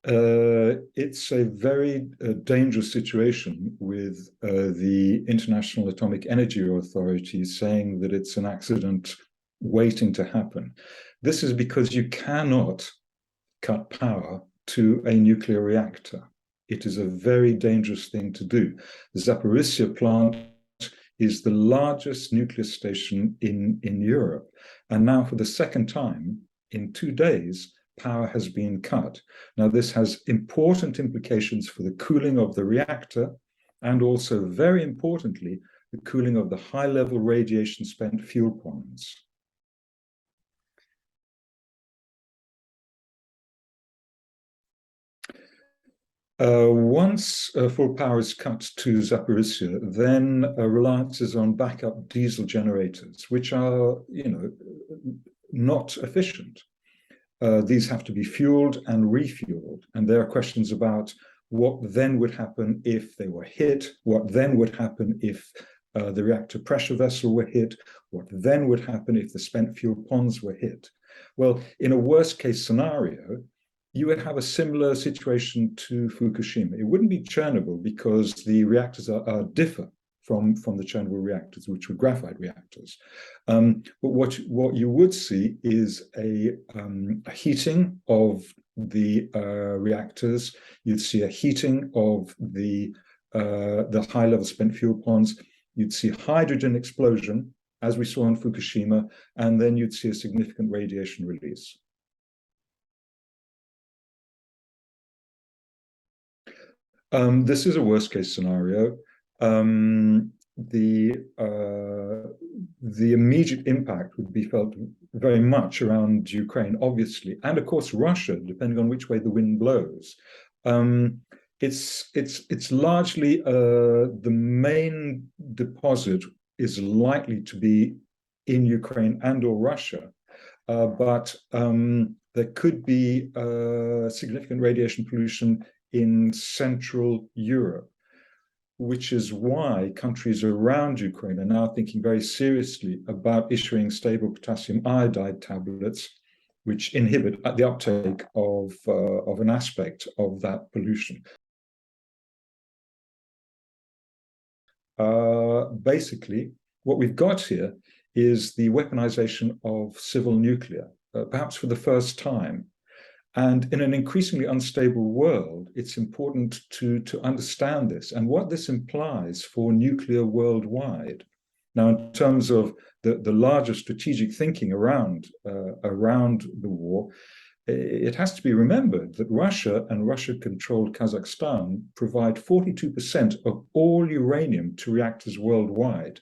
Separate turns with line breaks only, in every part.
It's a very dangerous situation with the International Atomic Energy Authority saying that it's an accident waiting to happen. This is because you cannot cut power to a nuclear reactor. It is a very dangerous thing to do. The Zaporizhzhia plant is the largest nuclear station in Europe. And now for the second time in 2 days, power has been cut. Now, this has important implications for the cooling of the reactor and also, very importantly, the cooling of the high-level radiation spent fuel ponds. Once full power is cut to Zaporizhzhia, then reliance is on backup diesel generators, which are, not efficient. These have to be fueled and refueled, and there are questions about what then would happen if they were hit, what then would happen if the reactor pressure vessel were hit, what then would happen if the spent fuel ponds were hit. Well, in a worst case scenario, you would have a similar situation to Fukushima. It wouldn't be Chernobyl because the reactors are differ from the Chernobyl reactors, which were graphite reactors. But what you would see is a heating of the reactors. You'd see a heating of the high-level spent fuel ponds. You'd see hydrogen explosion, as we saw in Fukushima, and then you'd see a significant radiation release. This is a worst-case scenario. The immediate impact would be felt very much around Ukraine, obviously, and of course Russia, depending on which way the wind blows. It's largely the main deposit is likely to be in Ukraine and/or Russia, but there could be significant radiation pollution in Central Europe, which is why countries around Ukraine are now thinking very seriously about issuing stable potassium iodide tablets, which inhibit the uptake of an aspect of that pollution. Basically, what we've got here is the weaponization of civil nuclear, perhaps for the first time. And in an increasingly unstable world, it's important to understand this and what this implies for nuclear worldwide. Now, in terms of the larger strategic thinking around the war, it has to be remembered that Russia and Russia-controlled Kazakhstan provide 42% of all uranium to reactors worldwide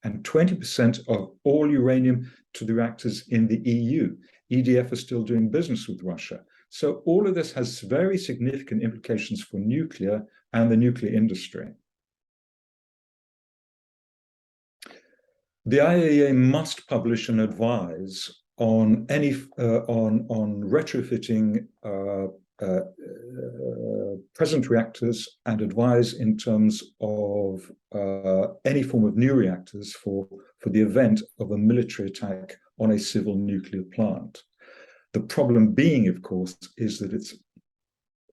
and 20% of all uranium to the reactors in the EU. EDF is still doing business with Russia. So all of this has very significant implications for nuclear and the nuclear industry. The IAEA must publish and advise on any on retrofitting present reactors and advise in terms of any form of new reactors for the event of a military attack on a civil nuclear plant. The problem being, of course, is that it's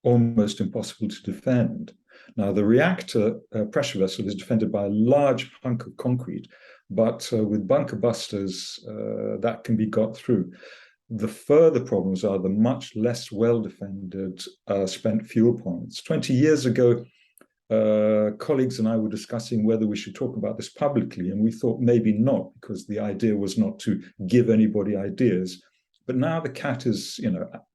almost impossible to defend. Now, the reactor pressure vessel is defended by a large hunk of concrete, but with bunker busters, that can be got through. The further problems are the much less well-defended spent fuel ponds. 20 years ago, colleagues and I were discussing whether we should talk about this publicly, and we thought maybe not, because the idea was not to give anybody ideas. But now the cat is,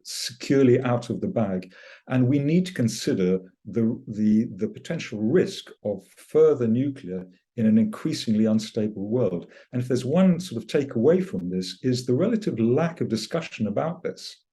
securely out of the bag, and we need to consider the potential risk of further nuclear in an increasingly unstable world. And if there's one sort of takeaway from this, is the relative lack of discussion about this.